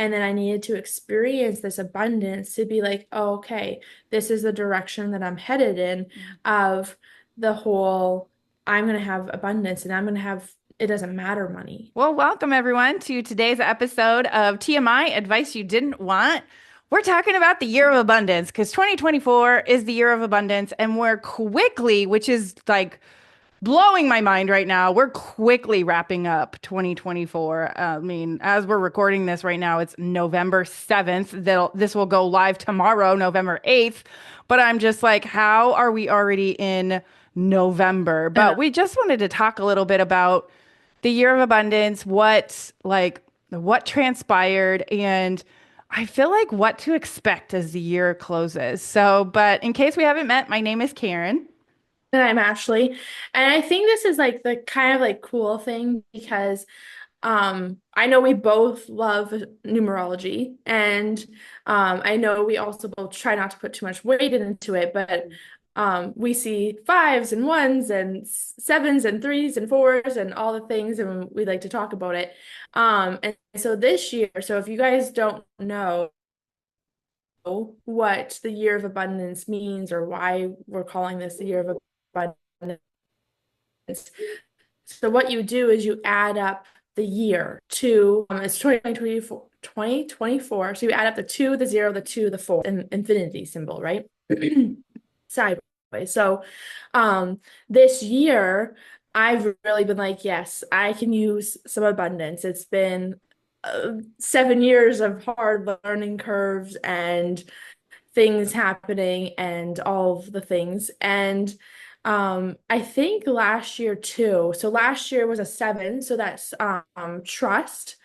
And then I needed to experience this abundance to be like, oh, okay, this is the direction that I'm headed in of the whole, I'm going to have abundance and I'm going to have, it doesn't matter money. Well, welcome everyone to today's episode of TMI Advice You Didn't Want. We're talking about the year of abundance because 2024 is the year of abundance, and we're quickly, which is like blowing my mind right now, we're quickly wrapping up 2024. I mean, as we're recording this right now, it's November 7th. This will go live tomorrow, November 8th. But I'm just like, how are we already in November? I But know. we just wanted to talk a little bit about the year of abundance, what transpired, and I feel like what to expect as the year closes. So, but in case we haven't met, my name is Karen. And I'm Ashley. And I think this is like the kind of like cool thing because I know we both love numerology, and I know we also both try not to put too much weight into it, but we see fives and ones and sevens and threes and fours and all the things, and we like to talk about it. And so this year, so if you guys don't know what the year of abundance means or why we're calling this the year of abundance, so what you do is you add up the year to it's 2024, 2024. So you add up the two, the zero, the two, the four, and infinity symbol, right? Sideways. So this year I've really been like, yes, I can use some abundance. It's been 7 years of hard learning curves and things happening and all of the things. And I think last year too. So last year was a seven, so that's trust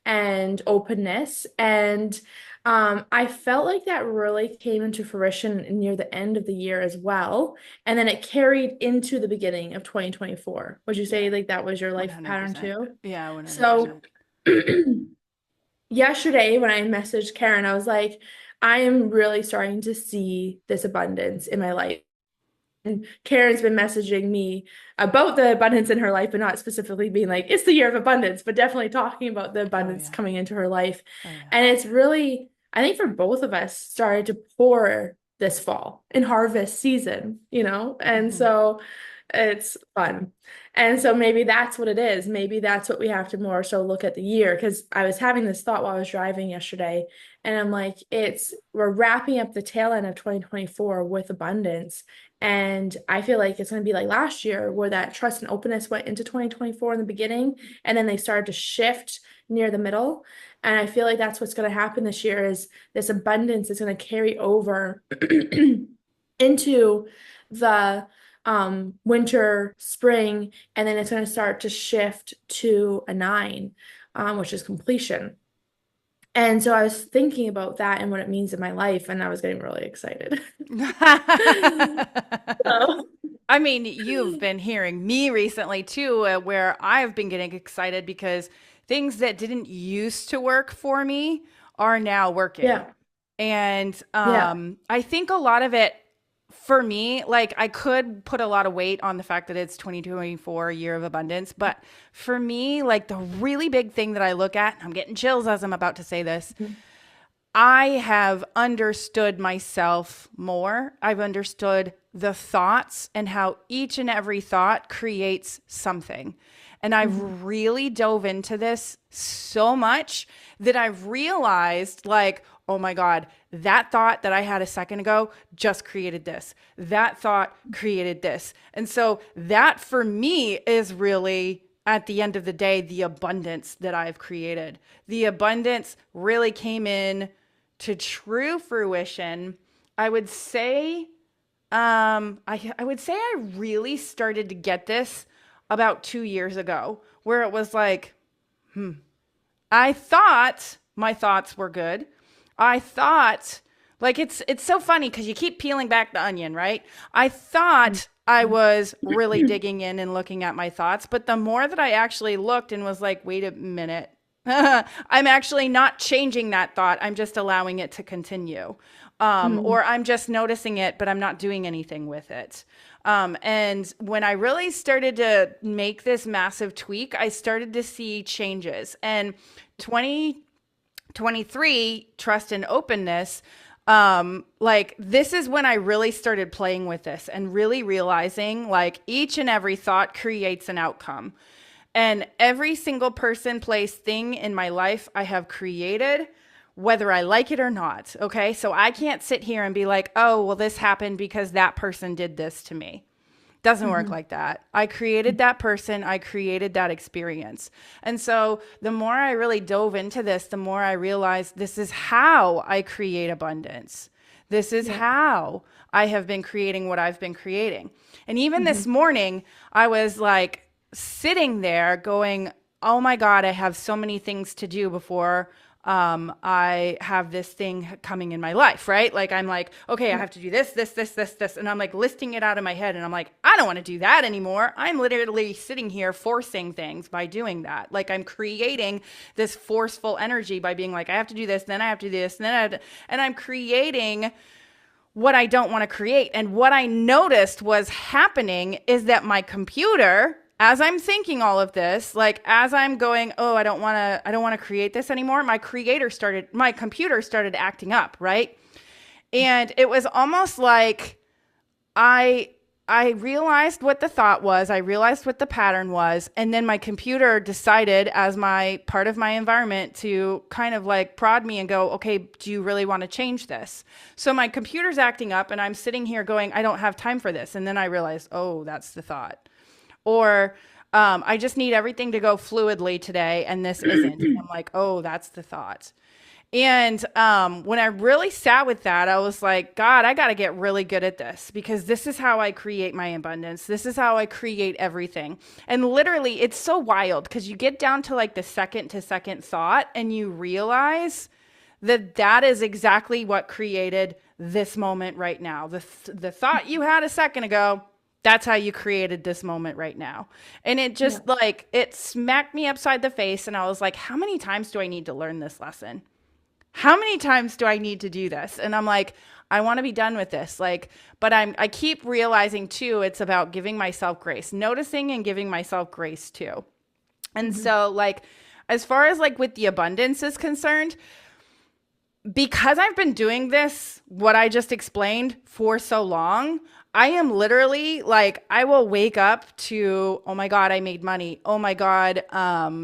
and openness. And I felt like that really came into fruition near the end of the year as well. And then it carried into the beginning of 2024. Would you Yeah, say like that was your life pattern 100%. too? Yeah, So 100%. yesterday when I messaged Karen, I was like, I am really starting to see this abundance in my life. And Karen's been messaging me about the abundance in her life, but not specifically being like, it's the year of abundance, but definitely talking about the Oh abundance yeah. coming into her life. Oh yeah. And it's really, I think for both of us, started to pour this fall in harvest season, you know? And Hmm. so it's fun. And so maybe that's what it is. Maybe that's what we have to more so look at the year. Because I was having this thought while I was driving yesterday, and I'm like, we're wrapping up the tail end of 2024 with abundance. And I feel like it's going to be like last year, where that trust and openness went into 2024 in the beginning, and then they started to shift near the middle. And I feel like that's what's going to happen this year is this abundance is going to carry over into the winter, spring, and then it's going to start to shift to a nine, which is completion. And so I was thinking about that and what it means in my life, and I was getting really excited. So, I mean, you've been hearing me recently too, where I've been getting excited because things that didn't used to work for me are now working. yeah, And yeah. I think a lot of it for me, like I could put a lot of weight on the fact that it's 2024, year of abundance. But for me, like the really big thing that I look at, and I'm getting chills as I'm about to say this, I have understood myself more. I've understood the thoughts and how each and every thought creates something. And Mhm. I've really dove into this so much that I've realized, like, oh my God, that thought that I had a second ago just created this. That thought created this. And so that for me is really, at the end of the day, the abundance that I've created. The abundance really came in to true fruition. I would say, I would say I really started to get this about 2 years ago, where it was like, I thought my thoughts were good. I thought like it's so funny because you keep peeling back the onion, right? I thought I was really digging in and looking at my thoughts, but the more that I actually looked and was like, wait a minute, I'm actually not changing that thought. I'm just allowing it to continue. Mhm. Or I'm just noticing it, but I'm not doing anything with it. And when I really started to make this massive tweak, I started to see changes. And 20 23, trust and openness. Like this is when I really started playing with this and really realizing like each and every thought creates an outcome. And every single person, place, thing in my life I have created, whether I like it or not. Okay. So I can't sit here and be like, oh, well, this happened because that person did this to me. Doesn't work Mm-hmm. like that. I created that person. I created that experience. And so the more I really dove into this, the more I realized this is how I create abundance. This is Yeah. how I have been creating what I've been creating. And even Mm-hmm. this morning, I was like sitting there going, oh my God, I have so many things to do before I have this thing coming in my life, right? Like I'm like, okay, I Yeah. have to do this, this, this, this, this. And I'm like listing it out in my head. And I'm like, I don't want to do that anymore. I'm literally sitting here forcing things by doing that. Like I'm creating this forceful energy by being like, I have to do this, then I have to do this, and then I have to, and I'm creating what I don't want to create. And what I noticed was happening is that my computer, as I'm thinking all of this, like as I'm going, oh, I don't want to create this anymore. My computer started acting up, right? And it was almost like I I realized what the thought was, I realized what the pattern was, and then my computer decided as my part of my environment to kind of like prod me and go, okay, do you really want to change this? So my computer's acting up and I'm sitting here going, I don't have time for this. And then I realized, oh, that's the thought. Or I just need everything to go fluidly today and this isn't. And I'm like, oh, that's the thought. And when I really sat with that, I was like, God, I got to get really good at this because this is how I create my abundance. This is how I create everything. And literally, it's so wild because you get down to like the second to second thought and you realize that that is exactly what created this moment right now. The thought you had a second ago, that's how you created this moment right now. And it Yeah. just like, it smacked me upside the face. And I was like, how many times do I need to learn this lesson? How many times do I need to do this? And I'm like, I want to be done with this. Like, but I keep realizing too, it's about giving myself grace, noticing and giving myself grace too. And Mm-hmm. so like, as far as like with the abundance is concerned, because I've been doing this, what I just explained for so long, I am literally like, I will wake up to, oh my God, I made money. Oh my God,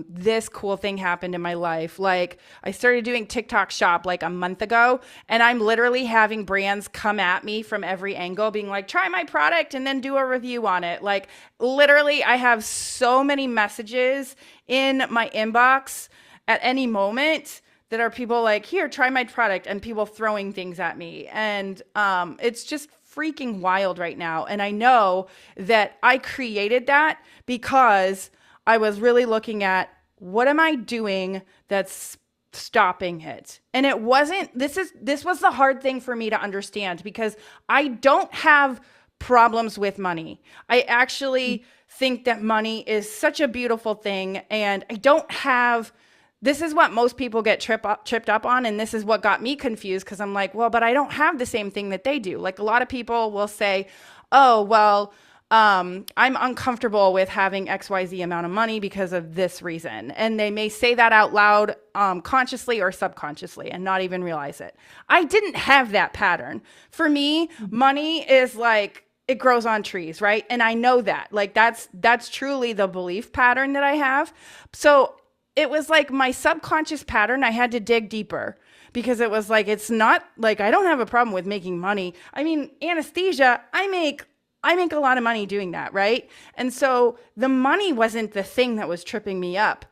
this cool thing happened in my life. Like I started doing TikTok shop like a month ago, and I'm literally having brands come at me from every angle being like, try my product and then do a review on it. Like literally I have so many messages in my inbox at any moment that are people like, here, try my product, and people throwing things at me. And it's just freaking wild right now. And I know that I created that because I was really looking at what am I doing that's stopping it. And it wasn't, this was the hard thing for me to understand because I don't have problems with money. I actually think that money is such a beautiful thing, and I don't have, this is what most people get tripped up on. And this is what got me confused because I'm like, well, but I don't have the same thing that they do. Like a lot of people will say, oh, well, I'm uncomfortable with having XYZ amount of money because of this reason. And they may say that out loud, consciously or subconsciously and not even realize it. I didn't have that pattern. For me, money is like, it grows on trees, right? And I know that. Like that's truly the belief pattern that I have. So it was like my subconscious pattern. I had to dig deeper because it was like, it's not like I don't have a problem with making money. I mean, anesthesia, I make a lot of money doing that, right? And so the money wasn't the thing that was tripping me up.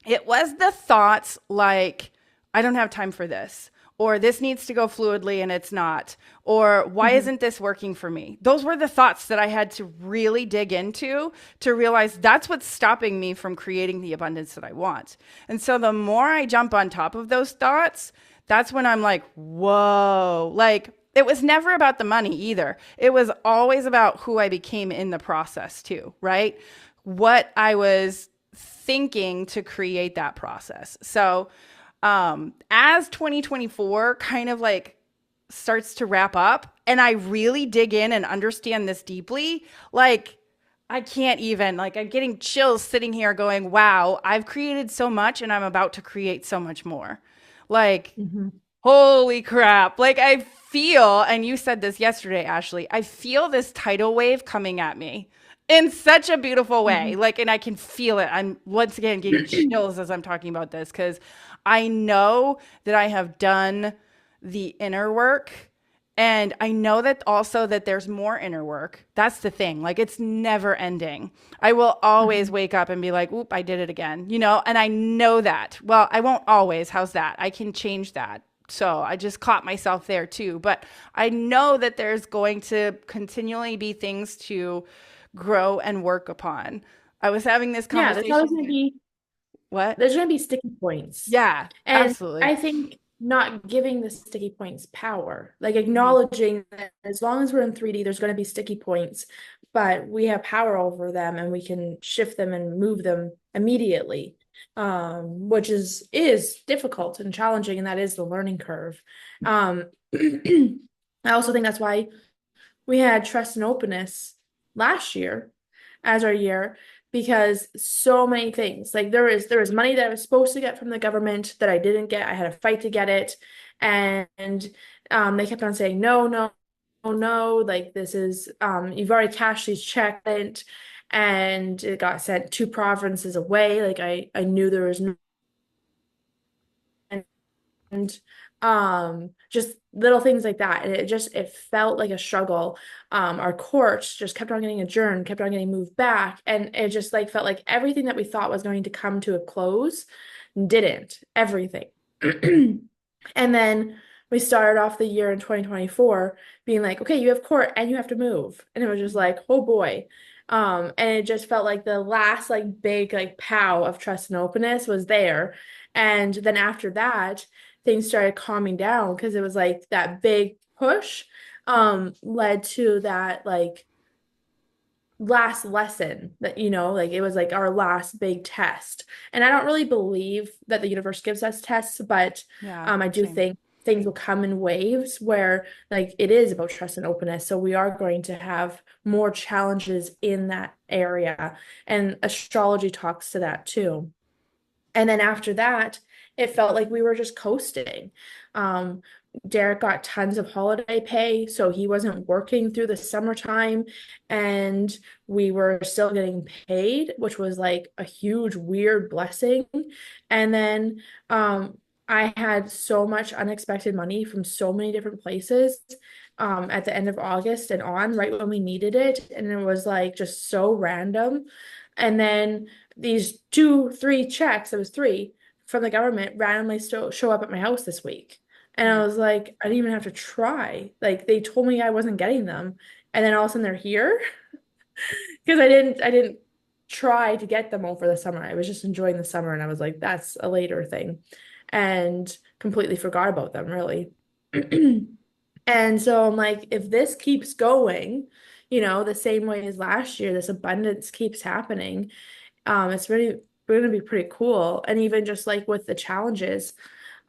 It was the thoughts like, I don't have time for this, or this needs to go fluidly and it's not, or why Mm-hmm. isn't this working for me? Those were the thoughts that I had to really dig into to realize that's what's stopping me from creating the abundance that I want. And so the more I jump on top of those thoughts, that's when I'm like, whoa, like it was never about the money either. It was always about who I became in the process too, right? What I was thinking to create that process. So, as 2024 kind of like starts to wrap up and I really dig in and understand this deeply, like I can't even, like I'm getting chills sitting here going, wow, I've created so much and I'm about to create so much more. Like, Mhm. holy crap. Like, I feel, and you said this yesterday, Ashley, I feel this tidal wave coming at me in such a beautiful way. Mhm. Like, and I can feel it. I'm once again getting chills as I'm talking about this because I know that I have done the inner work. And I know that also that there's more inner work. That's the thing. Like, it's never ending. I will always Mhm. wake up and be like, oop, I did it again, you know? And I know that. Well, I won't always. How's that? I can change that. So I just caught myself there too. But I know that there's going to continually be things to grow and work upon. I was having this Yeah, there's always conversation going to with be what? there's going to be sticky points. Yeah, And absolutely. I think not giving the sticky points power, like Hmm. acknowledging that as long as we're in 3D, there's going to be sticky points, but we have power over them and we can shift them and move them immediately, which is difficult and challenging, and that is the learning curve. Um, I also think that's why we had trust and openness last year as our year, because so many things, like there was money that I was supposed to get from the government that I didn't get. I had a fight to get it, and they kept on saying no, no, no, no, like this is you've already cashed these checks, and it got sent 2 provinces away. Like I knew there was no, and just little things like that, and it felt like a struggle. Our courts just kept on getting adjourned, kept on getting moved back, and it just like felt like everything that we thought was going to come to a close didn't, everything. And then we started off the year in 2024 being like, okay, you have court and you have to move, and it was just like, oh boy. And it just felt like the last like big like pow of trust and openness was there. And then after that, things started calming down because it was like that big push led to that like last lesson that like it was like our last big test. And I don't really believe that the universe gives us tests, but Yeah, I do same. think things will come in waves where like it is about trust and openness, so we are going to have more challenges in that area, and astrology talks to that too. And then after that, it felt like we were just coasting. Um, Derek got tons of holiday pay, so he wasn't working through the summertime, and we were still getting paid, which was like a huge, weird blessing. And then I had so much unexpected money from so many different places at the end of August and on, right when we needed it. And it was like just so random. And then these 2, 3 checks, it was three from the government, randomly show up at my house this week. And I Mm. was like, I didn't even have to try. Like they told me I wasn't getting them. And then all of a sudden they're here because I didn't try to get them over the summer. I was just enjoying the summer, and I was like, that's a later thing. And completely forgot about them really. And so I'm like, if this keeps going, the same way as last year, this abundance keeps happening, it's really going to be pretty cool. And even just like with the challenges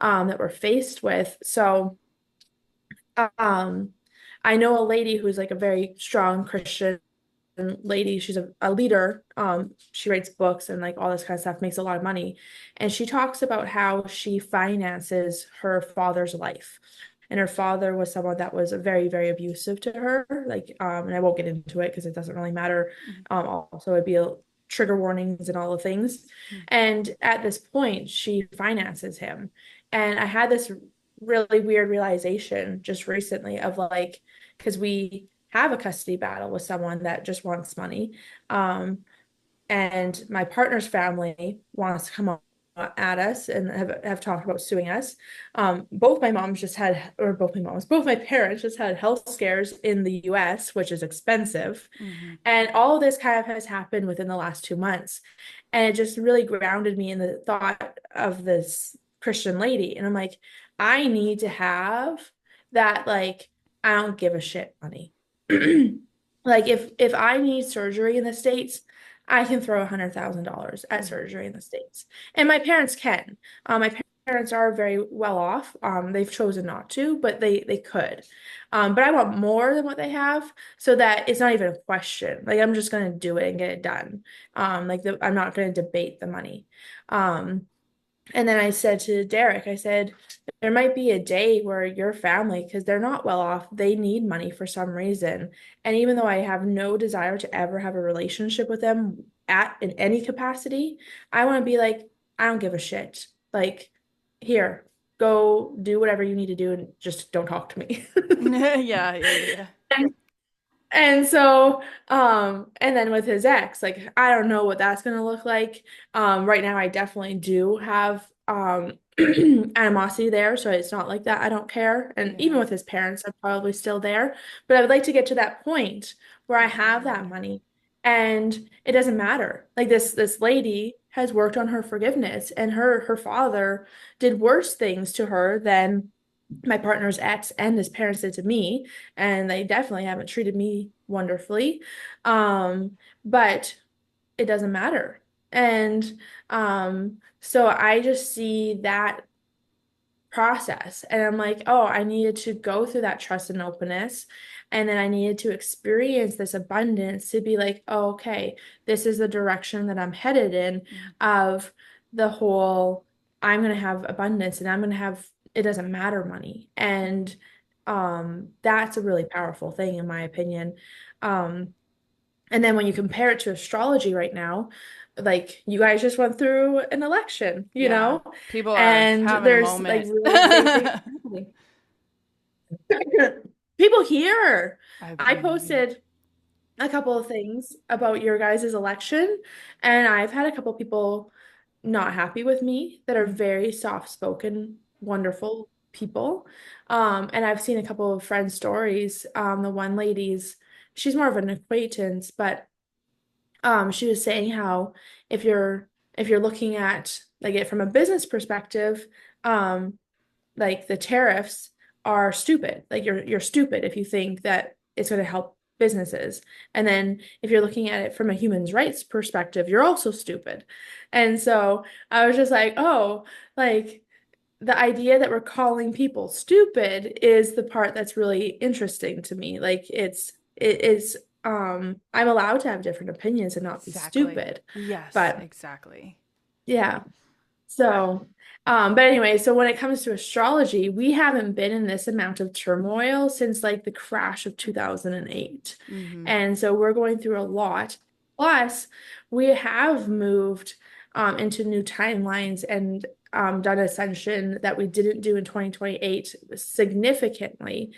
that we're faced with. So um I know a lady who's like a very strong Christian lady. She's a leader. She writes books and like all this kind of stuff, makes a lot of money. And she talks about how she finances her father's life. And her father was someone that was very, very abusive to her. Like, and I won't get into it because it doesn't really matter. Mhm. Also, it'd be trigger warnings and all the things. Mhm. And at this point, she finances him. And I had this really weird realization just recently of like, because we have a custody battle with someone that just wants money. Um, and my partner's family wants to come at us and have talked about suing us. Both my moms just had, or both my parents just had health scares in the US, which is expensive. Mhm. And all of this kind of has happened within the last 2 months. And it just really grounded me in the thought of this Christian lady. And I'm like, I need to have that, like, I don't give a shit money. Like if I need surgery in the States, I can throw $100,000 at Mhm. surgery in the States. And my parents can. My parents are very well off. They've chosen not to, but they could. But I want more than what they have, so that it's not even a question. Like I'm just gonna do it and get it done. I'm not gonna debate the money. Um, And then I said to Derek, I said, there might be a day where your family, because they're not well off, they need money for some reason. And even though I have no desire to ever have a relationship with them at in any capacity, I want to be like, I don't give a shit. Like, here, go do whatever you need to do and just don't talk to me. Yeah, yeah, yeah, yeah. And so, and then with his ex, like I don't know what that's gonna look like. Right now I definitely do have animosity there, so it's not like that. I don't care. And even Yeah. with his parents, I'm probably still there. But I would like to get to that point where I For have that sure. money and it doesn't matter. Like this lady has worked on her forgiveness, and her father did worse things to her than my partner's ex and his parents did to me, and they definitely haven't treated me wonderfully. But it doesn't matter. And so I just see that process. And I'm like, oh, I needed to go through that trust and openness. And then I needed to experience this abundance to be like, oh, okay, this is the direction that I'm headed in Mm. of the whole, I'm going to have abundance and I'm going to have, it doesn't matter money. And that's a really powerful thing in my opinion. Um, and then when you compare it to astrology right now, like you guys just went through an election, Yeah. People are and having a there's like moment. really big things happening. People here. I I mean, posted a couple of things about your guys' election, and I've had a couple people not happy with me that are mm, very soft-spoken, wonderful people. And I've seen a couple of friend stories. The one lady's, she's more of an acquaintance, but she was saying how if you're if you're looking at like it from a business perspective, like the tariffs are stupid. Like you're stupid if you think that it's going to help businesses. And then if you're looking at it from a human rights perspective, you're also stupid. And so I was just like, oh, like the idea that we're calling people stupid is the part that's really interesting to me. Like it is I'm allowed to have different opinions and not be exactly. stupid. Yes, But exactly. yeah. So, but anyway, so when it comes to astrology, we haven't been in this amount of turmoil since like the crash of 2008. Mm-hmm. And so we're going through a lot. Plus, we have moved into new timelines and done ascension that we didn't do in 2028 significantly.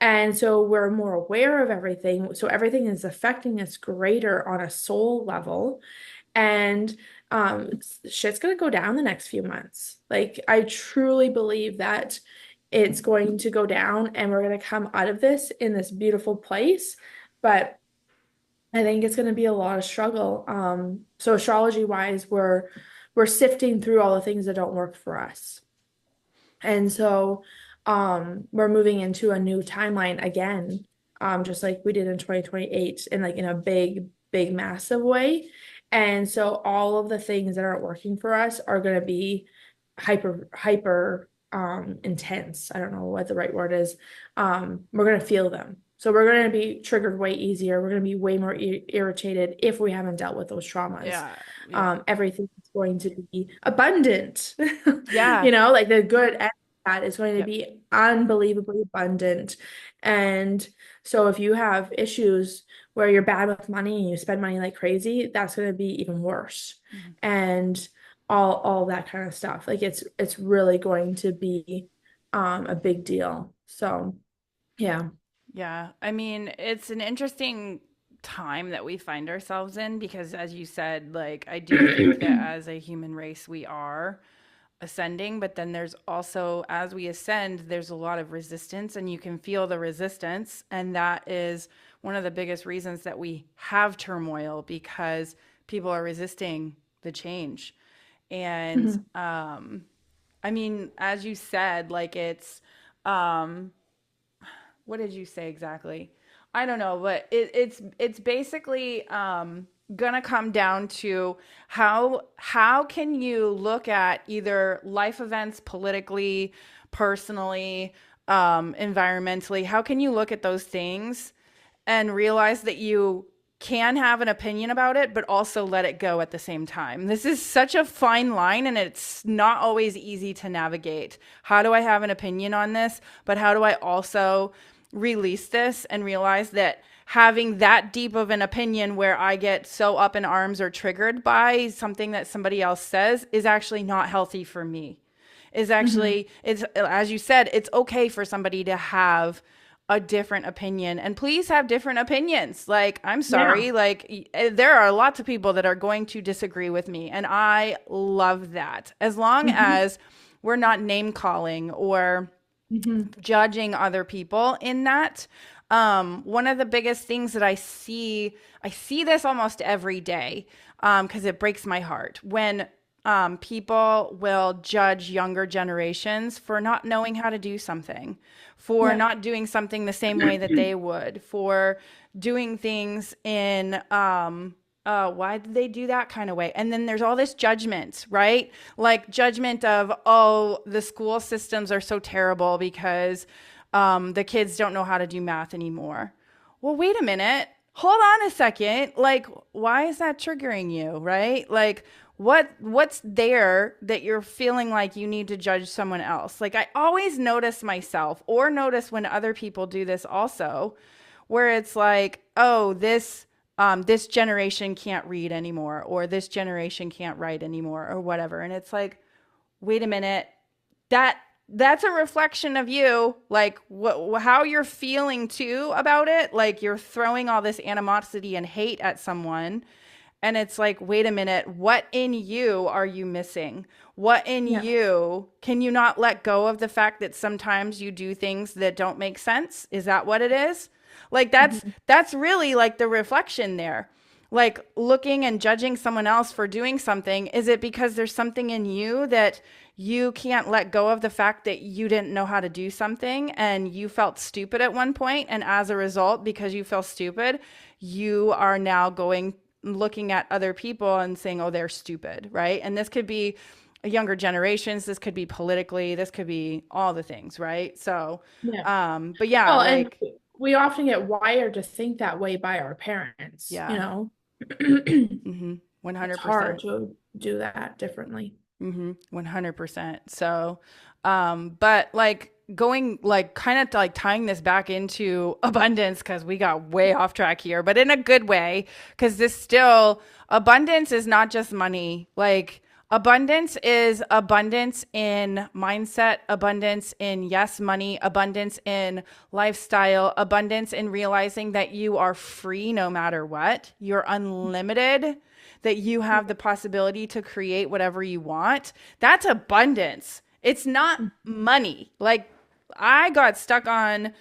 And so we're more aware of everything. So everything is affecting us greater on a soul level. And shit's gonna go down the next few months. Like I truly believe that it's going to go down and we're gonna come out of this in this beautiful place. But I think it's gonna be a lot of struggle. So astrology wise, we're sifting through all the things that don't work for us. And so we're moving into a new timeline again, just like we did in 2028 and like in a big, big, massive way. And so all of the things that aren't working for us are going to be hyper intense. I don't know what the right word is. We're going to feel them. So we're going to be triggered way easier. We're going to be way more irritated if we haven't dealt with those traumas. Yeah, yeah, Everything is going to be abundant. yeah. Like the good and bad is going to Yep. be unbelievably abundant. And so if you have issues where you're bad with money and you spend money like crazy, that's going to be even worse. Mhm. And all that kind of stuff. Like it's really going to be a big deal. So yeah. Yeah. I mean, it's an interesting time that we find ourselves in because, as you said, like, I do think that as a human race, we are ascending, but then there's also, as we ascend, there's a lot of resistance, and you can feel the resistance. And that is one of the biggest reasons that we have turmoil because people are resisting the change. And Mhm. I mean, as you said, like, um, what did you say exactly? I don't know, but it's basically gonna come down to how can you look at either life events politically, personally, environmentally? How can you look at those things and realize that you can have an opinion about it, but also let it go at the same time. This is such a fine line, and it's not always easy to navigate. How do I have an opinion on this? But how do I also release this and realize that having that deep of an opinion where I get so up in arms or triggered by something that somebody else says is actually not healthy for me. Is actually, it's, as you said, it's okay for somebody to have a different opinion, and please have different opinions. Like, I'm sorry, like there are lots of people that are going to disagree with me, and I love that, as long as we're not name calling or judging other people in that. One of the biggest things that I see this almost every day, because it breaks my heart when people will judge younger generations for not knowing how to do something, for not doing something the same way that they would, for doing things in why did they do that kind of way? And then there's all this judgment, right? Like judgment of, oh, the school systems are so terrible because the kids don't know how to do math anymore. Well, wait a minute. Hold on a second. Like, why is that triggering you, right? Like, what's there that you're feeling like you need to judge someone else? Like, I always notice myself, or notice when other people do this also, where it's like, oh, this generation can't read anymore, or this generation can't write anymore, or whatever. And it's like, wait a minute, that's a reflection of you, like how you're feeling too about it. Like, you're throwing all this animosity and hate at someone. And it's like, wait a minute, what in you are you missing? What in you, can you not let go of the fact that sometimes you do things that don't make sense? Is that what it is? Like, that's really like the reflection there. Like, looking and judging someone else for doing something, is it because there's something in you that you can't let go of the fact that you didn't know how to do something and you felt stupid at one point, and as a result, because you feel stupid, you are now looking at other people and saying, oh, they're stupid, right? And this could be younger generations, this could be politically, this could be all the things, right? So but yeah, well, like, and we often get wired to think that way by our parents, yeah. you know. 100%. It's hard to do that differently. 100%. So, but like going, like kind of like tying this back into abundance, because we got way off track here, but in a good way, because abundance is not just money. Like, abundance is abundance in mindset, abundance in money, abundance in lifestyle, abundance in realizing that you are free no matter what. You're unlimited, that you have the possibility to create whatever you want. That's abundance. It's not money. Like, I got stuck on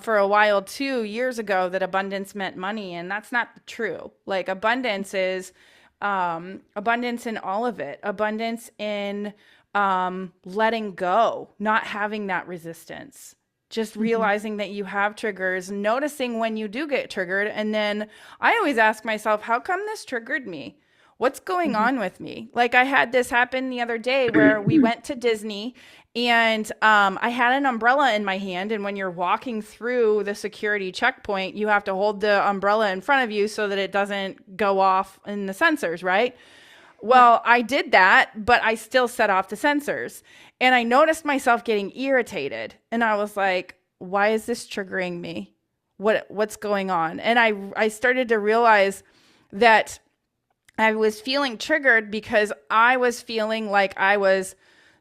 for a while 2 years ago that abundance meant money, and that's not true. Like, abundance is abundance in all of it. Abundance in letting go, not having that resistance. Just realizing that you have triggers, noticing when you do get triggered. And then I always ask myself, how come this triggered me? What's going on with me? Like, I had this happen the other day where we went to Disney, and I had an umbrella in my hand. And when you're walking through the security checkpoint, you have to hold the umbrella in front of you so that it doesn't go off in the sensors, right? Well, I did that, but I still set off the sensors. And I noticed myself getting irritated. And I was like, why is this triggering me? What's going on? And I started to realize that I was feeling triggered because I was feeling like I was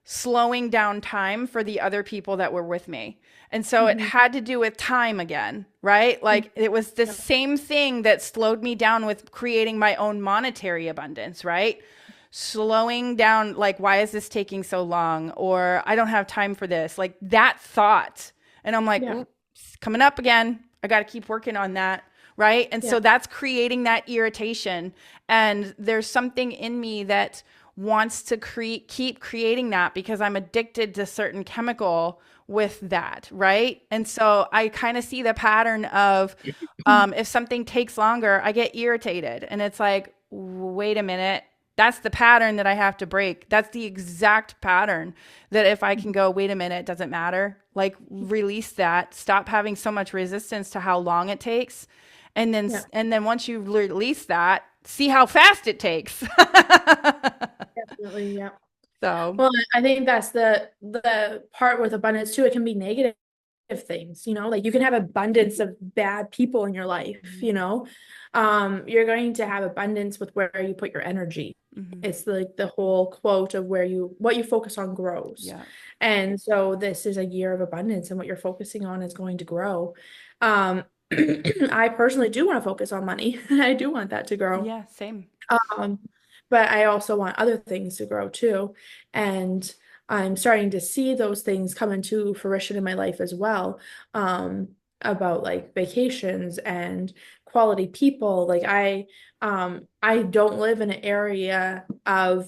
slowing down time for the other people that were with me. And so it had to do with time again, right? Like, it was the same thing that slowed me down with creating my own monetary abundance, right? Slowing down, like, why is this taking so long? Or I don't have time for this, like that thought. And I'm like, oops, coming up again. I got to keep working on that. Right. And so that's creating that irritation. And there's something in me that wants to keep creating that because I'm addicted to certain chemical with that. Right. And so I kind of see the pattern of if something takes longer, I get irritated. And it's like, wait a minute. That's the pattern that I have to break. That's the exact pattern that if I can go, wait a minute, it doesn't matter. Like, release that. Stop having so much resistance to how long it takes. Yeah, and then once you release that, see how fast it takes. definitely. Yeah. So, Well, I think that's the part with abundance too. It can be negative things, like you can have abundance of bad people in your life, mhm, you're going to have abundance with where you put your energy. mhm, It's like the whole quote of what you focus on grows. yeah, And so this is a year of abundance, and what you're focusing on is going to grow. Um, I personally do want to focus on money. I do want that to grow. yeah, same. Um, but I also want other things to grow too. And I'm starting to see those things come into fruition in my life as well. About like vacations and quality people. Like I don't live in an area of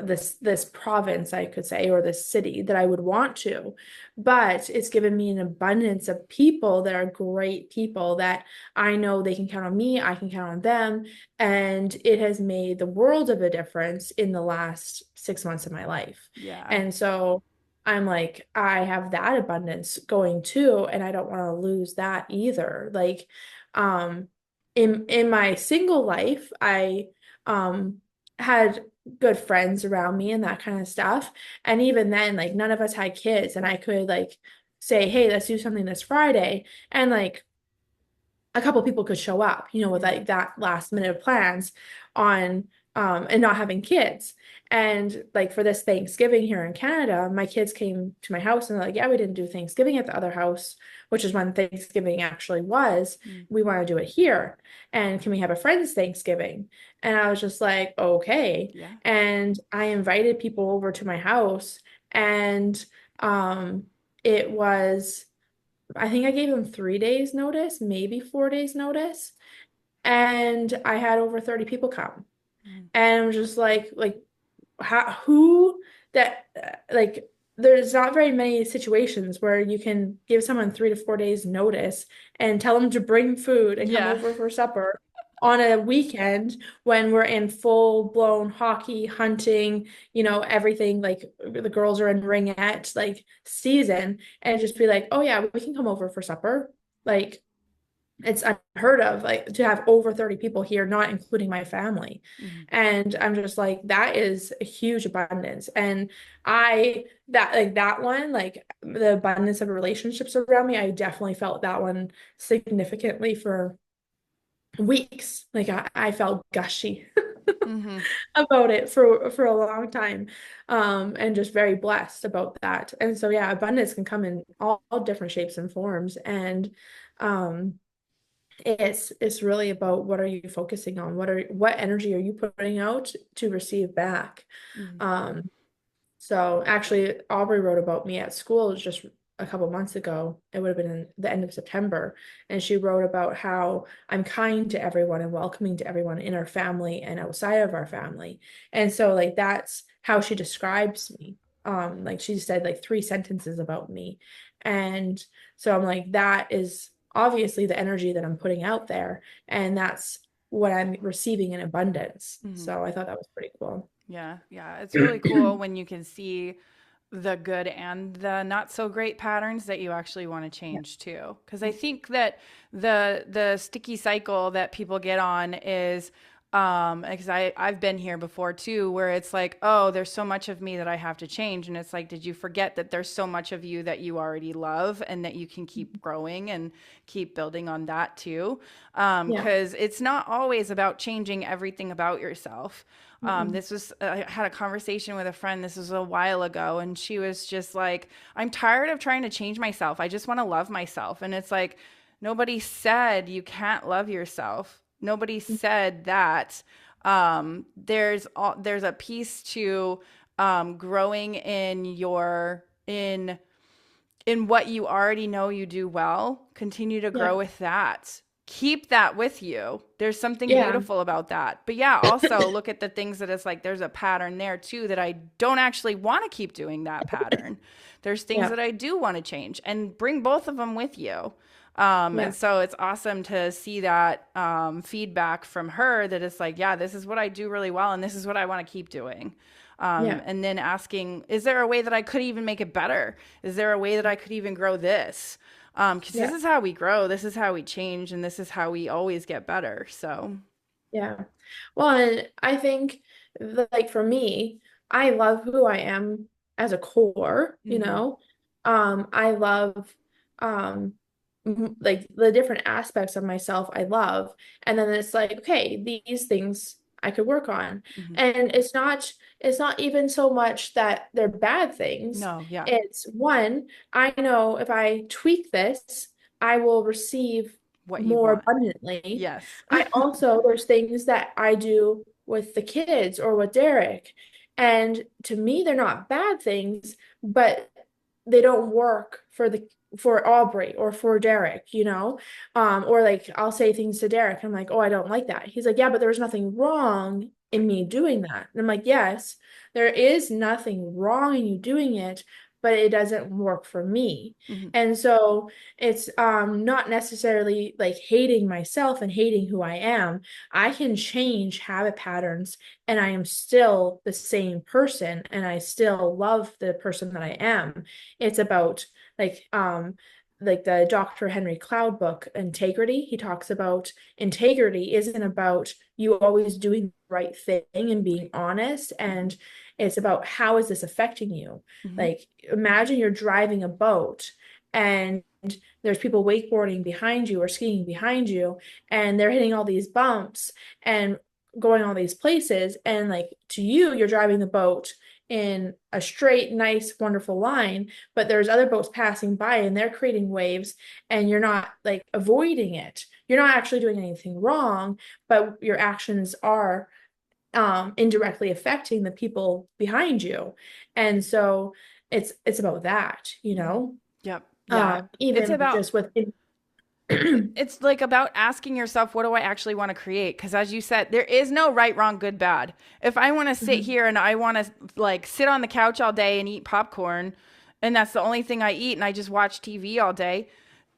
this province, I could say, or this city that I would want to, but it's given me an abundance of people that are great people that I know they can count on me, I can count on them, and it has made the world of a difference in the last 6 months of my life. Yeah. And so I'm like, I have that abundance going too, and I don't want to lose that either. Like, um, in my single life, I had good friends around me and that kind of stuff. And even then, like none of us had kids, and I could like say, hey, let's do something this Friday. And like a couple people could show up, with Mm, like that last minute of plans on and not having kids. And like for this Thanksgiving here in Canada, my kids came to my house and they're like, yeah, we didn't do Thanksgiving at the other house, which is when Thanksgiving actually was. mm, We want to do it here. And can we have a friend's Thanksgiving? And I was just like, okay. yeah. And I invited people over to my house, and um it was, I think I gave them 3 days notice, maybe 4 days notice. And I had over 30 people come. Mm, And I'm just like, who that, like, there's not very many situations where you can give someone 3 to 4 days notice and tell them to bring food and come yeah. over for supper on a weekend when we're in full-blown hockey, hunting, everything, like the girls are in ringette, like season, and just be like, oh yeah, we can come over for supper. Like, it's unheard of, like to have over 30 people here, not including my family. Mhm. And I'm just like, that is a huge abundance. And that one, like the abundance of relationships around me, I definitely felt that one significantly for weeks. Like I felt gushy Mhm. about it for a long time. And just very blessed about that. And so yeah, abundance can come in all different shapes and forms. And um it's really about, what are you focusing on? What energy are you putting out to receive back? Mhm. Um, so actually, Aubrey wrote about me at school just a couple months ago. It would have been in the end of September, and she wrote about how I'm kind to everyone and welcoming to everyone in our family and outside of our family. And so like that's how she describes me. Like she said like 3 sentences about me. And so I'm like, that is obviously the energy that I'm putting out there, and that's what I'm receiving in abundance. Mhm. So I thought that was pretty cool. Yeah, yeah. It's really cool when you can see the good and the not so great patterns that you actually want to Yeah. change too. Because I think that the sticky cycle that people get on is because I've been here before too, where it's like, oh, there's so much of me that I have to change. And it's like, did you forget that there's so much of you that you already love and that you can keep growing and keep building on that too? Yeah. Because it's not always about changing everything about yourself. Mm-mm. This was, I had a conversation with a friend, this was a while ago, and she was just like, I'm tired of trying to change myself. I just want to love myself. And it's like, nobody said you can't love yourself. Nobody said that. There's a piece to growing in what you already know you do well. Continue to Yeah. grow with that. Keep that with you. There's something Yeah. beautiful about that. But yeah, also look at the things that it's like there's a pattern there too that I don't actually want to keep doing that pattern. There's things Yeah. that I do want to change and bring both of them with you. And Yeah. so it's awesome to see that feedback from her that it's like, yeah, this is what I do really well and this is what I want to keep doing. Yeah. And then asking, is there a way that I could even make it better? Is there a way that I could even grow this? Because this Yeah. is how we grow, this is how we change, and this is how we always get better. So, Yeah. Well, and I think like for me, I love who I am as a core, you mm-hmm, know. I love like the different aspects of myself I love. And then it's like, okay, these things I could work on. mm-hmm. And it's not even so much that they're bad things. No, yeah, It's one, I know if I tweak this, I will receive what you more want. abundantly. Yes. I also, there's things that I do with the kids or with Derek. And to me, they're not bad things, but they don't work for Aubrey or for Derek, you know? Or like I'll say things to Derek, I'm like, oh, I don't like that. He's like, yeah, but there was nothing wrong in me doing that. And I'm like, yes, there is nothing wrong in you doing it, but it doesn't work for me. Mm-hmm, And so it's not necessarily like hating myself and hating who I am. I can change habit patterns and I am still the same person and I still love the person that I am. It's about like the Dr. Henry Cloud book, Integrity. He talks about integrity isn't about you always doing the right thing and being honest. And it's about how is this affecting you? mm-hmm, Like imagine you're driving a boat and there's people wakeboarding behind you or skiing behind you, and they're hitting all these bumps and going all these places. And like to you, you're driving the boat in a straight, nice, wonderful line, but there's other boats passing by and they're creating waves, and you're not like avoiding it. You're not actually doing anything wrong, but your actions are indirectly affecting the people behind you. And so it's about that, you mm-hmm. know? Yep. Yeah. It's Even about just with it's like about asking yourself, what do I actually want to create? Because as you said, there is no right, wrong, good, bad. If I want to sit Mhm. here and I want to like sit on the couch all day and eat popcorn, and that's the only thing I eat, and I just watch TV all day,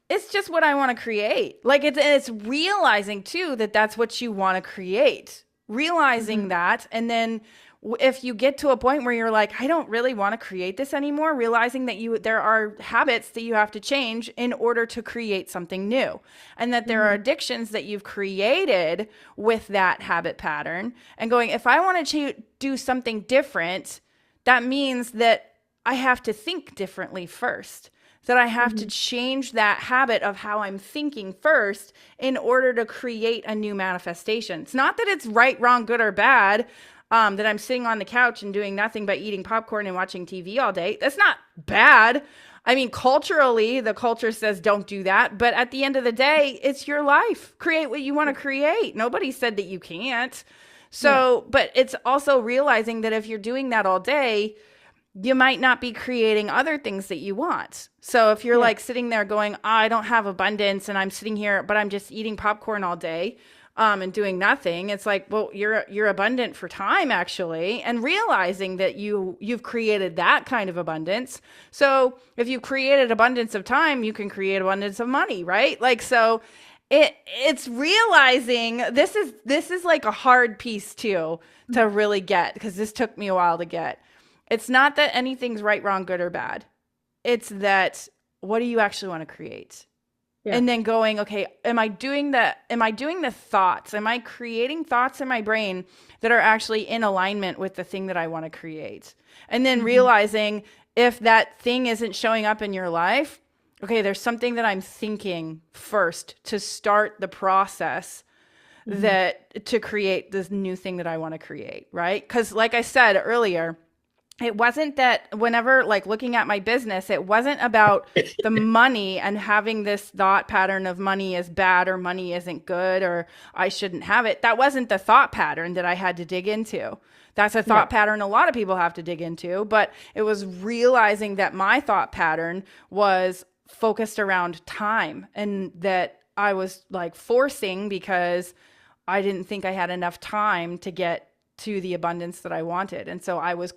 it's just what I want to create. Like it's realizing too that that's what you want to create. Realizing Mhm. that, and then if you get to a point where you're like, I don't really want to create this anymore, realizing that there are habits that you have to change in order to create something new, and that there are Mhm. addictions that you've created with that habit pattern, and going, if I want to do something different, that means that I have to think differently first, that I have to Mhm. change that habit of how I'm thinking first in order to create a new manifestation. It's not that it's right, wrong, good, or bad, that I'm sitting on the couch and doing nothing but eating popcorn and watching TV all day. That's not bad. I mean, culturally, the culture says don't do that. But at the end of the day, it's your life. Create what you want to create. Nobody said that you can't. Yeah. So, but it's also realizing that if you're doing that all day, you might not be creating other things that you want. So if you're Yeah. like sitting there going, oh, I don't have abundance and I'm sitting here, but I'm just eating popcorn all day, and doing nothing, it's like, well, you're abundant for time actually, and realizing that you've created that kind of abundance. So if you created abundance of time, you can create abundance of money, right? Like, so it's realizing this is like a hard piece too to really get, because this took me a while to get. It's not that anything's right, wrong, good, or bad. It's that, what do you actually want to create? Yeah. And then going, okay, am I doing the thoughts? Am I creating thoughts in my brain that are actually in alignment with the thing that I want to create? And then Mhm. realizing, if that thing isn't showing up in your life, okay, there's something that I'm thinking first to start the process Mhm. that to create this new thing that I want to create, right? Because like I said earlier, it wasn't that whenever like looking at my business, it wasn't about the money and having this thought pattern of money is bad or money isn't good or I shouldn't have it. That wasn't the thought pattern that I had to dig into. That's a Yeah. thought pattern a lot of people have to dig into, but it was realizing that my thought pattern was focused around time, and that I was like forcing because I didn't think I had enough time to get to the abundance that I wanted. And so I was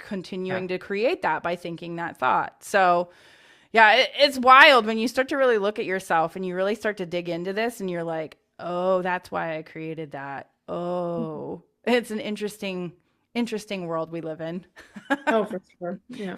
Yeah. continuing to create that by thinking that thought. So, yeah, it's wild when you start to really look at yourself and you really start to dig into this and you're like, oh, that's why I created that. Mhm. Oh, it's an interesting interesting world we live in. Oh, for sure. Yeah.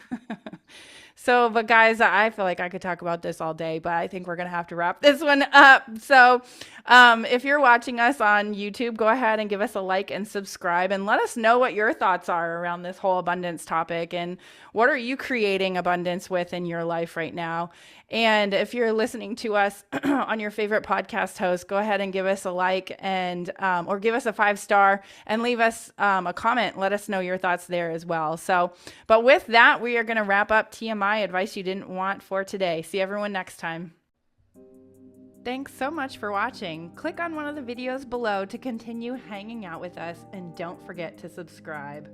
So, but guys, I feel like I could talk about this all day, but I think we're going to have to wrap this one up. So, if you're watching us on YouTube, go ahead and give us a like and subscribe and let us know what your thoughts are around this whole abundance topic and what are you creating abundance with in your life right now. And if you're listening to us on your favorite podcast host, go ahead and give us a like and or give us a 5-star and leave us a comment. Let us know your thoughts there as well. So, but with that, we are going to wrap up TMI advice you didn't want for today. See everyone next time. Thanks so much for watching. Click on one of the videos below to continue hanging out with us and don't forget to subscribe.